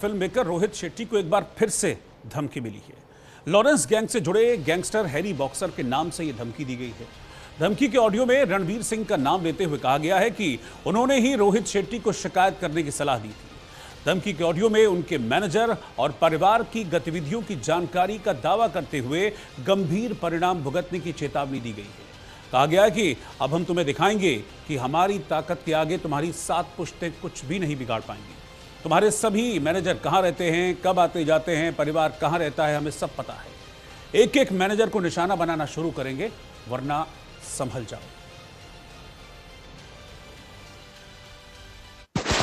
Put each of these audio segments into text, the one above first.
Film maker Rohit Shetty को एक बार फिर से धमकी मिली है। लॉरेंस गैंग से जुड़े गैंगस्टर हैरी बॉक्सर के नाम से यह धमकी दी गई है। धमकी के ऑडियो में रणवीर सिंह का नाम लेते हुए कहा गया है कि उन्होंने ही रोहित शेट्टी को शिकायत करने की सलाह दी थी। धमकी के ऑडियो में उनके मैनेजर और परिवार की गतिविधियों की जानकारी का दावा करते हुए गंभीर परिणाम भुगतने की चेतावनी दी गई है। कहा गया है कि अब हम तुम्हें दिखाएंगे कि हमारी ताकत के आगे तुम्हारी 7 पुश्तें कुछ भी नहीं बिगाड़ पाएंगी। तुम्हारे सभी मैनेजर कहाँ रहते हैं, कब आते जाते हैं, परिवार कहाँ रहता है, हमें सब पता है। एक एक मैनेजर को निशाना बनाना शुरू करेंगे, वरना संभल जाओ।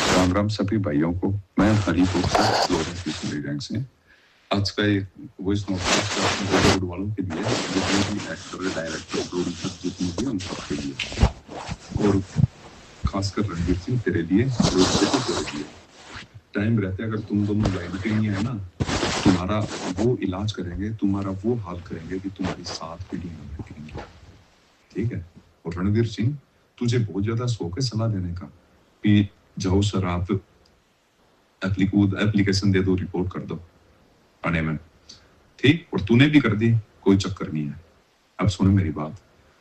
राम राम सभी भाइयों को। मैं हरी गैंग से आज का एक वॉइस नोट बॉलीवुड वालों के लिए, जितने भी एक्टर, डायरेक्टर, प्रोड्यूसर जितने भी, उन सबके लिए, और खासकर रणवीर सिंह तेरे लिए, तेरे लिए टाइम रहते अगर तुम दोनों लाइन पे नहीं है ना, तुम्हारा वो इलाज करेंगे, तुम्हारा वो हाल करेंगे कि तुम्हारी 7 पीढ़ियां रखेंगे। ठीक है। और रणवीर सिंह, तुझे बहुत ज्यादा शौक है सलाह देने का कि जाओ सर आप एप्लीकेशन दे दो, रिपोर्ट कर दो थाने में। ठीक। और तूने भी कर दी, कोई चक्कर नहीं है। अब सुनो मेरी बात,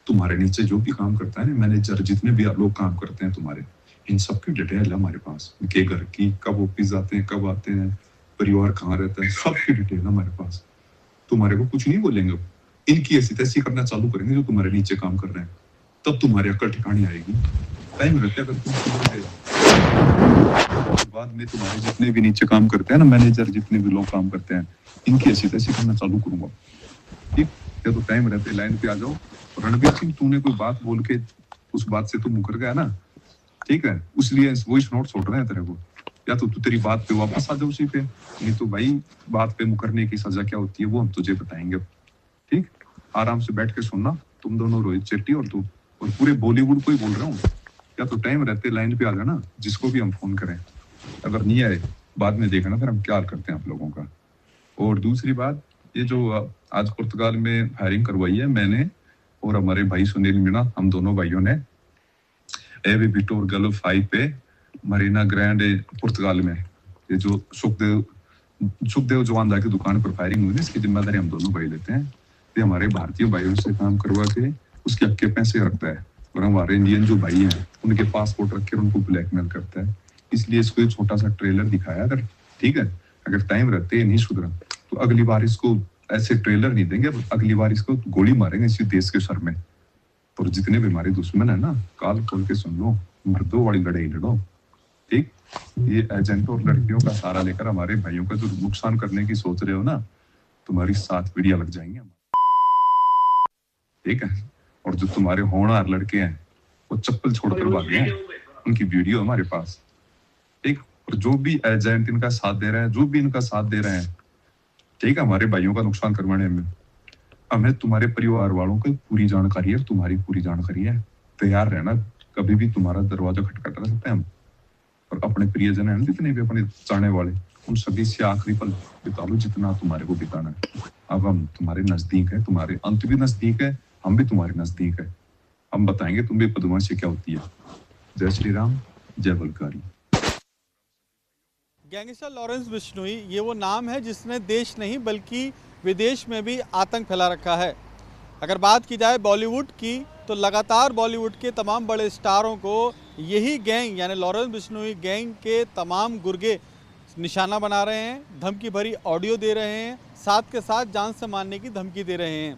तुम्हारे नीचे जो भी काम करता है ना, मैनेजर, जितने भी लोग काम करते हैं तुम्हारे, इन सबकी डिटेल है हमारे पास। इनके घर की, कब ऑफिस जाते हैं, कब आते हैं, परिवार कहाँ रहता है, सबकी डिटेल है हमारे पास। तुम्हारे को कुछ नहीं बोलेंगे, इनकी ऐसी तैसी करना चालू करेंगे जो तुम्हारे नीचे काम कर रहे हैं, तब तुम्हारी अक्ल ठिकानी आएगी। टाइम रहता है अगर तुम बाद में तुम्हारे जितने भी नीचे काम करते हैं ना, मैनेजर, जितने भी लोग काम करते हैं, इनकी ऐसी तैसी करना चालू करूंगा। ठीक है। तो टाइम रहते लाइन पे आ जाओ। रणवीर सिंह, तूने कोई बात बोल के उस बात से तू मुकर गया ना, ठीक है, उसलिए वॉइस नोट छोड़ रहे हैं तेरे को। या तो तू तेरी बात पे वापस आ जाओ उसी पे, नहीं तो भाई बात पे मुकरने की सजा क्या होती है वो हम तुझे बताएंगे। ठीक। आराम से बैठ के सुनना, तुम दोनों, रोहित शेट्टी और तू, और पूरे बॉलीवुड को ही बोल रहा हूँ। या तो टाइम रहते लाइन पे आ जाना, जिसको भी हम फोन करें। अगर नहीं आए बाद में देखना फिर हम क्या करते हैं आप लोगों का। और दूसरी बात, ये जो आज पुर्तगाल में फायरिंग करवाई है मैंने और हमारे भाई सुनील मीणा, हम दोनों भाइयों ने एवी विक्टोर गल्फ 5 पे मरीना ग्रैंड पुर्तगाल में, ये जो सुखदेव जवानदा की दुकान पर फायरिंग हुई, इसकी जिम्मेदारी हम दोनों भाई लेते हैं। ये हमारे भारतीय भाइयों से काम करवा के उसके हक के पैसे रखता है, और हमारे इंडियन जो भाई हैं उनके पासपोर्ट रख के उनको ब्लैकमेल करता है। इसलिए इसको एक छोटा सा ट्रेलर दिखाया। अगर ठीक है, अगर टाइम रहते नहीं सुधरा तो अगली बार इसको ऐसे ट्रेलर नहीं देंगे, अगली बार इसको गोली मारेंगे इसी देश के सर में। और जितने भी हमारे दुश्मन है ना, काल खोल के सुन लो, मर्दों वाली लड़ाई लड़ो। ठीक। ये एजेंट और लड़कियों का सहारा लेकर हमारे भाइयों का जो नुकसान करने की सोच रहे हो ना, तुम्हारी 7 पीढ़ियां लग जाएंगी। ठीक है। और जो तुम्हारे होनहार लड़के हैं वो चप्पल छोड़कर भागे हैं, उनकी वीडियो हमारे पास। ठीक। और जो भी एजेंट इनका साथ दे रहे हैं, जो भी इनका साथ दे रहे हैं, ठीक है, हमारे भाइयों का नुकसान करवाने में, हमें तुम्हारे परिवार वालों की पूरी जानकारी है, तुम्हारी पूरी जानकारी है। तैयार रहना, कभी भी तुम्हारा दरवाजा खटखटा सकते हैं हम। और अपने प्रियजन हैं जितने भी अपने चाहने वाले, उन सभी से आखिरी पल बिता लो जितना तुम्हारे को बिताना है। अब हम तुम्हारे नजदीक है, तुम्हारे अंत भी नजदीक है, हम भी तुम्हारे नजदीक है। हम बताएंगे तुम्हें पद्मावती क्या होती है। जय श्री राम, जय बलकारी। गैंगस्टर लॉरेंस बिश्नोई, ये वो नाम है जिसने देश नहीं बल्कि विदेश में भी आतंक फैला रखा है। अगर बात की जाए बॉलीवुड की, तो लगातार बॉलीवुड के तमाम बड़े स्टारों को यही गैंग, यानी लॉरेंस बिश्नोई गैंग के तमाम गुर्गे निशाना बना रहे हैं, धमकी भरी ऑडियो दे रहे हैं, साथ के साथ जान से मारने की धमकी दे रहे हैं।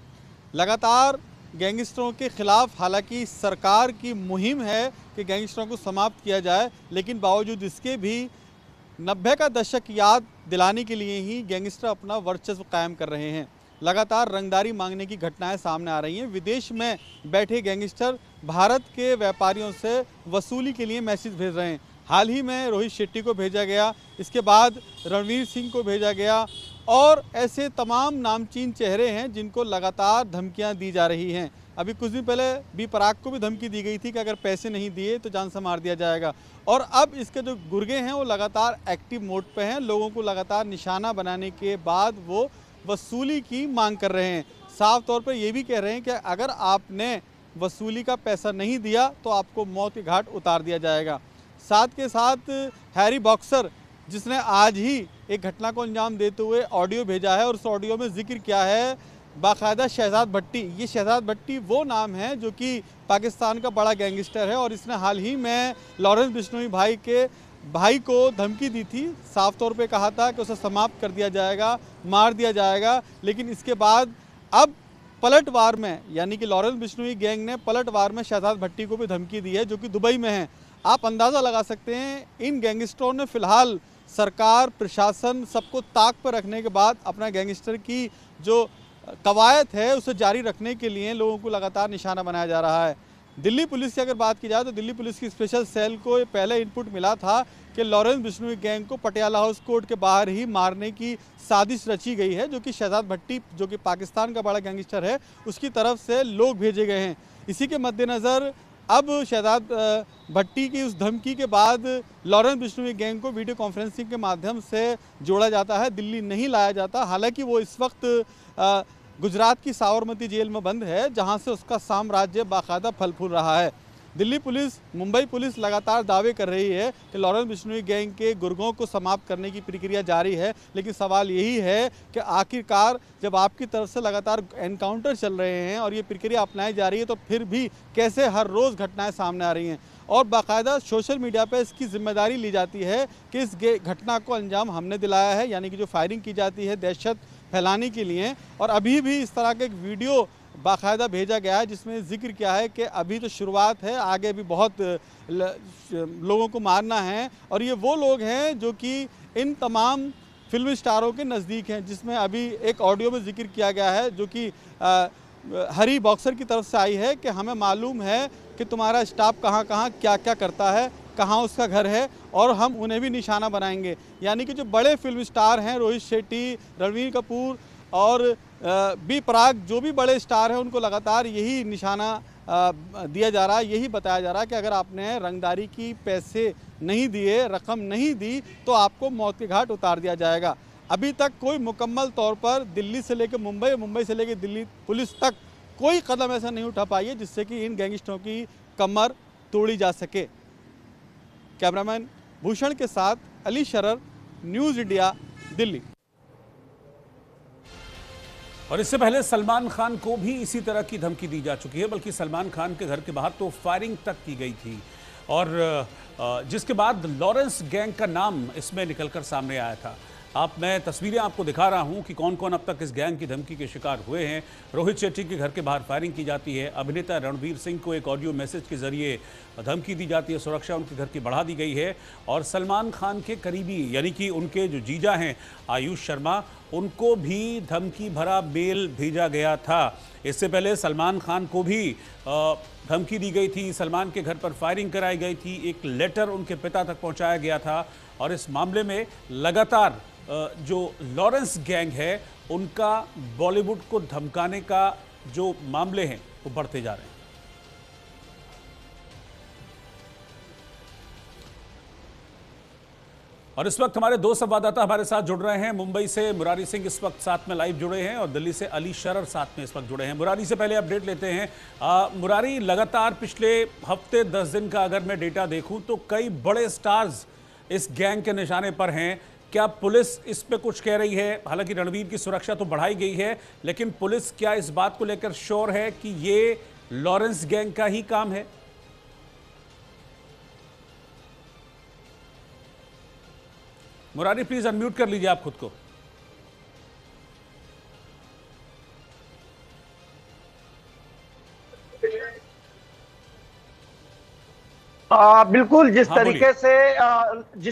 लगातार गैंगस्टरों के खिलाफ, हालांकि सरकार की मुहिम है कि गैंगस्टरों को समाप्त किया जाए, लेकिन बावजूद इसके भी 90 का दशक याद दिलाने के लिए ही गैंगस्टर अपना वर्चस्व कायम कर रहे हैं। लगातार रंगदारी मांगने की घटनाएं सामने आ रही हैं। विदेश में बैठे गैंगस्टर भारत के व्यापारियों से वसूली के लिए मैसेज भेज रहे हैं। हाल ही में रोहित शेट्टी को भेजा गया, इसके बाद रणवीर सिंह को भेजा गया, और ऐसे तमाम नामचीन चेहरे हैं जिनको लगातार धमकियां दी जा रही हैं। अभी कुछ दिन पहले बी पराग को भी धमकी दी गई थी कि अगर पैसे नहीं दिए तो जान से मार दिया जाएगा। और अब इसके जो गुर्गे हैं वो लगातार एक्टिव मोड पे हैं, लोगों को लगातार निशाना बनाने के बाद वो वसूली की मांग कर रहे हैं। साफ तौर पर ये भी कह रहे हैं कि अगर आपने वसूली का पैसा नहीं दिया तो आपको मौत के घाट उतार दिया जाएगा। साथ के साथ हैरी बॉक्सर जिसने आज ही एक घटना को अंजाम देते हुए ऑडियो भेजा है और उस ऑडियो में जिक्र किया है बाकायदा शहजाद भट्टी। ये शहजाद भट्टी वो नाम है जो कि पाकिस्तान का बड़ा गैंगस्टर है और इसने हाल ही में लॉरेंस बिश्नोई भाई को धमकी दी थी। साफ तौर पे कहा था कि उसे समाप्त कर दिया जाएगा, मार दिया जाएगा। लेकिन इसके बाद अब पलटवार में, यानी कि लॉरेंस बिश्नोई गैंग ने पलटवार में शहजाद भट्टी को भी धमकी दी है, जो कि दुबई में है। आप अंदाज़ा लगा सकते हैं इन गैंगस्टरों ने फिलहाल सरकार, प्रशासन सबको ताक पर रखने के बाद अपना गैंगस्टर की जो कवायद है उसे जारी रखने के लिए लोगों को लगातार निशाना बनाया जा रहा है। दिल्ली पुलिस की अगर बात की जाए तो दिल्ली पुलिस की स्पेशल सेल को पहले इनपुट मिला था कि लॉरेंस बिश्नोई गैंग को पटियाला हाउस कोर्ट के बाहर ही मारने की साजिश रची गई है, जो कि शहजाद भट्टी जो कि पाकिस्तान का बड़ा गैंगस्टर है उसकी तरफ से लोग भेजे गए हैं। इसी के मद्देनज़र अब शहजाद भट्टी की उस धमकी के बाद लॉरेंस बिश्नोई गैंग को वीडियो कॉन्फ्रेंसिंग के माध्यम से जोड़ा जाता है, दिल्ली नहीं लाया जाता। हालांकि वो इस वक्त गुजरात की साबरमती जेल में बंद है, जहां से उसका साम्राज्य बाकायदा फल फूल रहा है। दिल्ली पुलिस, मुंबई पुलिस लगातार दावे कर रही है कि लॉरेंस बिश्नोई गैंग के गुर्गों को समाप्त करने की प्रक्रिया जारी है। लेकिन सवाल यही है कि आखिरकार जब आपकी तरफ से लगातार एनकाउंटर चल रहे हैं और ये प्रक्रिया अपनाई जा रही है, तो फिर भी कैसे हर रोज़ घटनाएं सामने आ रही हैं और बाकायदा सोशल मीडिया पर इसकी जिम्मेदारी ली जाती है कि इस घटना को अंजाम हमने दिलाया है, यानी कि जो फायरिंग की जाती है दहशत फैलाने के लिए। और अभी भी इस तरह का एक वीडियो बाकायदा भेजा गया है जिसमें जिक्र किया है कि अभी तो शुरुआत है, आगे भी बहुत लोगों को मारना है। और ये वो लोग हैं जो कि इन तमाम फिल्म स्टारों के नज़दीक हैं, जिसमें अभी एक ऑडियो में जिक्र किया गया है जो कि हरी बॉक्सर की तरफ से आई है कि हमें मालूम है कि तुम्हारा स्टाफ कहाँ कहाँ क्या क्या करता है, कहाँ उसका घर है और हम उन्हें भी निशाना बनाएंगे। यानी कि जो बड़े फिल्म स्टार हैं, रोहित शेट्टी, रणवीर कपूर और बी प्राक, जो भी बड़े स्टार हैं, उनको लगातार यही निशाना दिया जा रहा है, यही बताया जा रहा है कि अगर आपने रंगदारी की पैसे नहीं दिए, रकम नहीं दी, तो आपको मौत के घाट उतार दिया जाएगा। अभी तक कोई मुकम्मल तौर पर दिल्ली से लेकर मुंबई, मुंबई से लेकर दिल्ली पुलिस तक कोई कदम ऐसा नहीं उठा पाई है जिससे कि इन गैंगस्टरों की कमर तोड़ी जा सके। कैमरामैन भूषण के साथ अली शरर, न्यूज़ इंडिया, दिल्ली। और इससे पहले सलमान खान को भी इसी तरह की धमकी दी जा चुकी है, बल्कि सलमान खान के घर के बाहर तो फायरिंग तक की गई थी और जिसके बाद लॉरेंस गैंग का नाम इसमें निकलकर सामने आया था। मैं तस्वीरें आपको दिखा रहा हूं कि कौन कौन अब तक इस गैंग की धमकी के शिकार हुए हैं। रोहित शेट्टी के घर के बाहर फायरिंग की जाती है, अभिनेता रणवीर सिंह को एक ऑडियो मैसेज के जरिए धमकी दी जाती है, सुरक्षा उनके घर की बढ़ा दी गई है और सलमान खान के करीबी यानी कि उनके जो जीजा हैं आयुष शर्मा, उनको भी धमकी भरा मेल भेजा गया था। इससे पहले सलमान खान को भी धमकी दी गई थी, सलमान के घर पर फायरिंग कराई गई थी, एक लेटर उनके पिता तक पहुंचाया गया था और इस मामले में लगातार जो लॉरेंस गैंग है उनका बॉलीवुड को धमकाने का जो मामले हैं वो बढ़ते जा रहे हैं। और इस वक्त हमारे दो संवाददाता हमारे साथ जुड़ रहे हैं। मुंबई से मुरारी सिंह इस वक्त साथ में लाइव जुड़े हैं और दिल्ली से अली शरर साथ में इस वक्त जुड़े हैं। मुरारी से पहले अपडेट लेते हैं। मुरारी, लगातार पिछले हफ्ते 10 दिन का अगर मैं डेटा देखूं तो कई बड़े स्टार्स इस गैंग के निशाने पर हैं। क्या पुलिस इस पे कुछ कह रही है? हालांकि रणवीर की सुरक्षा तो बढ़ाई गई है, लेकिन पुलिस क्या इस बात को लेकर श्योर है कि ये लॉरेंस गैंग का ही काम है? मुरारी प्लीज अनम्यूट कर लीजिए आप खुद को। बिल्कुल, जिस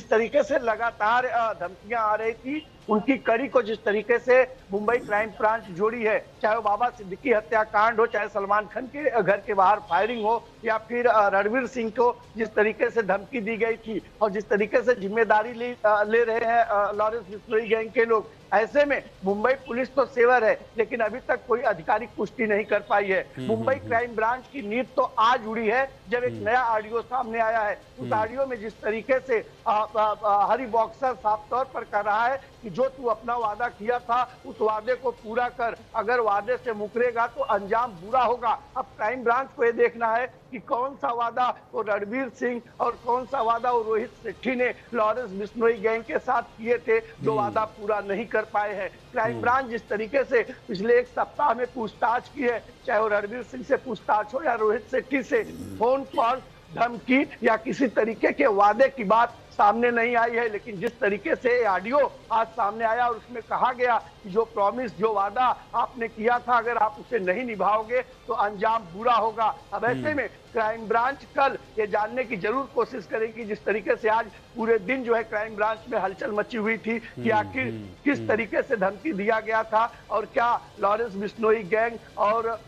तरीके से लगातार धमकियां आ रही थी, उनकी कड़ी को जिस तरीके से मुंबई क्राइम ब्रांच जोड़ी है, चाहे वो बाबा सिद्दीकी हत्याकांड हो, चाहे सलमान खान के घर के बाहर फायरिंग हो, या फिर रणवीर सिंह को जिस तरीके से धमकी दी गई थी और जिस तरीके से जिम्मेदारी ले रहे हैं लॉरेंस बिश्नोई गैंग के लोग, ऐसे में मुंबई पुलिस तो सेवर है, लेकिन अभी तक कोई आधिकारिक पुष्टि नहीं कर पाई है। मुंबई क्राइम ब्रांच की नींव तो आज उड़ी है जब एक नया ऑडियो सामने आया है। उस ऑडियो में जिस तरीके से हरी बॉक्सर साफ तौर पर कह रहा है कि जो तू अपना वादा किया था उस वादे को पूरा कर, अगर वादे से मुकरेगा तो अंजाम बुरा होगा। अब क्राइम ब्रांच को ये देखना है कि कौन सा वादा वो रणवीर सिंह और कौन सा वादा वो रोहित शेट्टी ने लॉरेंस बिश्नोई गैंग के साथ किए थे, जो वादा पूरा नहीं कर पाए हैं। क्राइम ब्रांच जिस तरीके से पिछले एक सप्ताह में पूछताछ की है, चाहे वो रणवीर सिंह से पूछताछ हो या रोहित शेट्टी से, फोन कॉल, धमकी या किसी तरीके के वादे की बात सामने नहीं आई है। लेकिन जिस तरीके से ऑडियो आज सामने आया और उसमें कहा गया कि जो प्रॉमिस, जो वादा आपने किया था, अगर आप उसे नहीं निभाओगे तो अंजाम बुरा होगा। अब ऐसे में क्राइम ब्रांच कल ये जानने की जरूर कोशिश करेगी, जिस तरीके से आज पूरे दिन जो है क्राइम ब्रांच में हलचल मची हुई थी कि आखिर किस तरीके से धमकी दिया गया था और क्या लॉरेंस बिश्नोई गैंग और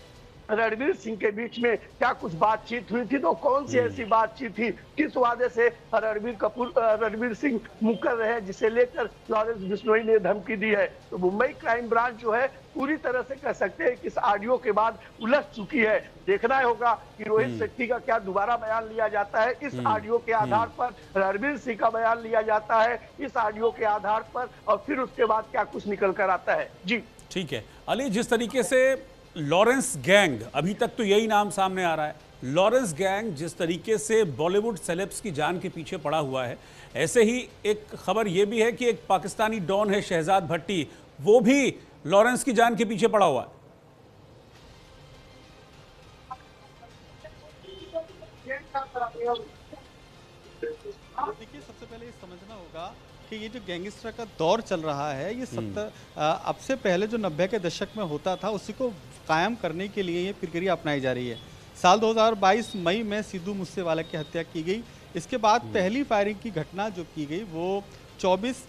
रणवीर सिंह के बीच में क्या कुछ बातचीत हुई थी, तो कौन सी ऐसी बातचीत थी, किस वादे से रणवीर सिंह मुकर रहे हैं जिसे लेकर लॉरेंस बिश्नोई ने धमकी दी है। तो मुंबई क्राइम ब्रांच जो है पूरी तरह से कह सकते हैं कि इस ऑडियो के बाद उलझ चुकी है। देखना होगा कि रोहित शेट्टी का क्या दोबारा बयान लिया जाता है इस ऑडियो के आधार पर, रणवीर सिंह का बयान लिया जाता है इस ऑडियो के आधार पर, और फिर उसके बाद क्या कुछ निकल कर आता है। जी ठीक है अली, जिस तरीके से लॉरेंस गैंग, अभी तक तो यही नाम सामने आ रहा है, लॉरेंस गैंग जिस तरीके से बॉलीवुड सेलेब्स की जान के पीछे पड़ा हुआ है, ऐसे ही एक खबर यह भी है कि एक पाकिस्तानी डॉन है शहजाद भट्टी, वो भी लॉरेंस की जान के पीछे पड़ा हुआ है। देखिए, सबसे पहले ये समझना होगा कि ये जो गैंगस्टर का दौर चल रहा है, ये अब से पहले जो 90 के दशक में होता था उसी को कायम करने के लिए ये प्रक्रिया अपनाई जा रही है। साल 2022 मई में सिद्धू मूसेवाला की हत्या की गई। इसके बाद पहली फायरिंग की घटना जो की गई वो 24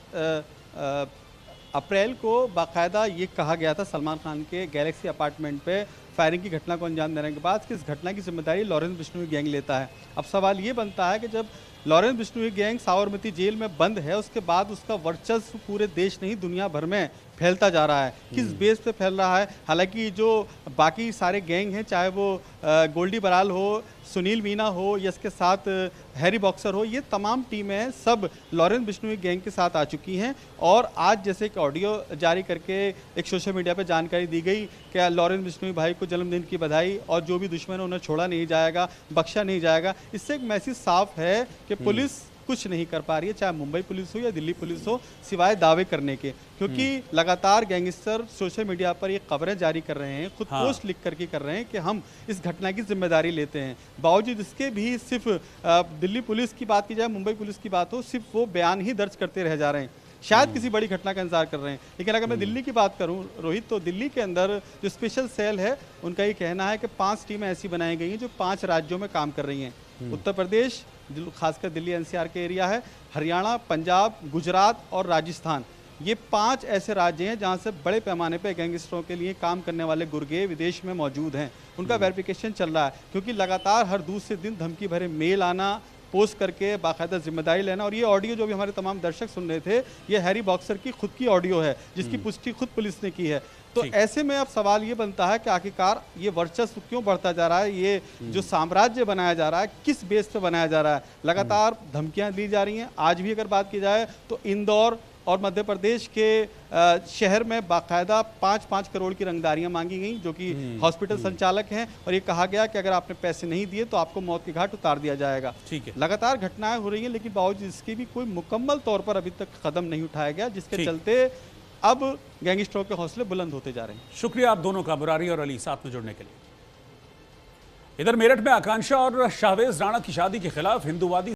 अप्रैल को बाकायदा ये कहा गया था सलमान खान के गैलेक्सी अपार्टमेंट पे फायरिंग की घटना को अंजाम देने के बाद कि इस घटना की जिम्मेदारी लॉरेंस बिश्नोई गैंग लेता है। अब सवाल ये बनता है कि जब Lawrence Bishnoi gang Sabarmati jail में बंद है, उसके बाद उसका वर्चस्व पूरे देश नहीं दुनिया भर में फैलता जा रहा है, किस बेस पे फैल रहा है? हालांकि जो बाकी सारे गैंग हैं, चाहे वो गोल्डी बराल हो, सुनील मीना हो या इसके साथ हैरी बॉक्सर हो, ये तमाम टीमें सब लॉरेंस बिश्नोई गैंग के साथ आ चुकी हैं। और आज जैसे एक ऑडियो जारी करके एक सोशल मीडिया पे जानकारी दी गई कि लॉरेंस बिश्नोई भाई को जन्मदिन की बधाई, और जो भी दुश्मन है उन्हें छोड़ा नहीं जाएगा, बख्शा नहीं जाएगा। इससे एक मैसेज साफ है कि पुलिस कुछ नहीं कर पा रही है, चाहे मुंबई पुलिस हो या दिल्ली पुलिस हो, सिवाय दावे करने के, क्योंकि लगातार गैंगस्टर सोशल मीडिया पर ये खबरें जारी कर रहे हैं, खुद पोस्ट लिख करके कर रहे हैं कि हम इस घटना की जिम्मेदारी लेते हैं। बावजूद इसके भी सिर्फ दिल्ली पुलिस की बात की जाए, मुंबई पुलिस की बात हो, सिर्फ वो बयान ही दर्ज करते रह जा रहे हैं, शायद किसी बड़ी घटना का इंतजार कर रहे हैं। लेकिन अगर मैं दिल्ली की बात करूं रोहित, तो दिल्ली के अंदर जो स्पेशल सेल है उनका ये कहना है कि 5 टीमें ऐसी बनाई गई हैं जो 5 राज्यों में काम कर रही हैं। उत्तर प्रदेश, खासकर दिल्ली एनसीआर के एरिया है, हरियाणा, पंजाब, गुजरात और राजस्थान, ये 5 ऐसे राज्य हैं जहां से बड़े पैमाने पे गैंगस्टरों के लिए काम करने वाले गुर्गे विदेश में मौजूद हैं। उनका वेरिफिकेशन चल रहा है, क्योंकि लगातार हर दूसरे दिन धमकी भरे मेल आना, पोस्ट करके बाकायदा जिम्मेदारी लेना। और ये ऑडियो जो भी हमारे तमाम दर्शक सुन रहे थे, ये हैरी बॉक्सर की खुद की ऑडियो है, जिसकी पुष्टि खुद पुलिस ने की है। तो ऐसे में अब सवाल ये बनता है कि आखिरकार ये वर्चस्व क्यों बढ़ता जा रहा है, ये जो साम्राज्य बनाया जा रहा है किस बेस पे बनाया जा रहा है? लगातार धमकियां दी जा रही हैं। आज भी अगर बात की जाए तो इंदौर और मध्य प्रदेश के शहर में बाकायदा 5-5 करोड़ की रंगदारियां मांगी गई, जो कि हॉस्पिटल संचालक हैं, और ये कहा गया कि अगर आपने पैसे नहीं दिए तो आपको मौत के घाट उतार दिया जाएगा। ठीक है, लगातार घटनाएं हो रही हैं, लेकिन बावजूद इसकी भी कोई मुकम्मल तौर पर अभी तक कदम नहीं उठाया गया, जिसके चलते अब गैंगस्टरों के हौसले बुलंद होते जा रहे हैं। शुक्रिया आप दोनों का, मुरारी और अली, साथ में जुड़ने के लिए। इधर मेरठ में आकांक्षा और शाहवेज राणा की शादी के खिलाफ हिंदूवादी